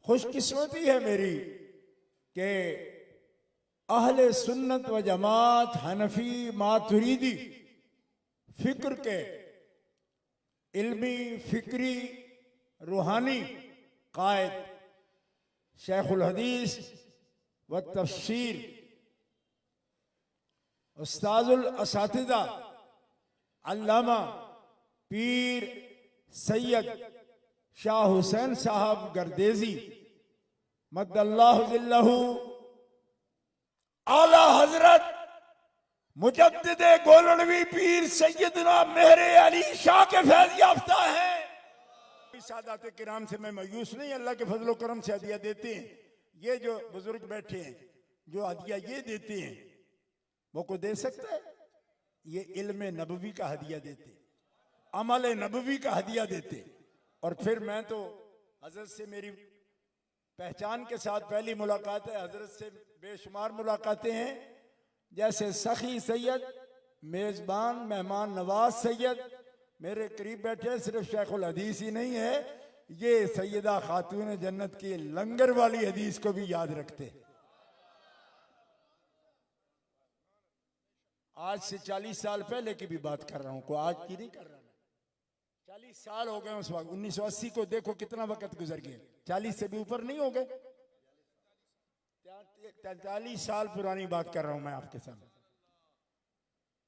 खुशकिस्मती है मेरी कि अहले सुन्नत व जमात हनफी मातुरीदी फिक्र के इल्मी फिक्री रूहानी कायद शेखुल हदीस व तफसीर उस्ताजुल असातिज़ा अल्लामा पीर सैयद शाह हुसैन साहब गर्देजी मद्दल्लाहु ज़िल्लहु आला हजरत मुजद्दिदे गोलनवी पीर सैयदना मेहरे अली शाह के फैज़ याफ्ता है। सादात किराम से मैं मायूस नहीं, अल्लाह के फजलो करम से हदिया देते हैं। ये जो बुजुर्ग बैठे हैं जो हदिया ये देते हैं वो को दे सकता है? ये इल्म नबवी का हदिया देते, अमल नबवी का हदिया देते। और फिर मैं तो हजरत से मेरी पहचान के साथ पहली मुलाकात है, हजरत से बेशुमार मुलाकातें हैं, जैसे सखी सैयद, मेजबान मेहमान नवाज सैयद मेरे करीब बैठे। सिर्फ शेखुल हदीस ही नहीं है, ये सैयदा खातून जन्नत की लंगर वाली हदीस को भी याद रखते। आज से 40 साल पहले की भी बात कर रहा हूं, को आज की नहीं कर रहा मैं। 40 साल हो गए उस वक्त, 1980 को देखो कितना वक्त गुजर गया, 40 से भी ऊपर नहीं हो गए, 43 साल पुरानी बात कर रहा हूं मैं आपके सामने।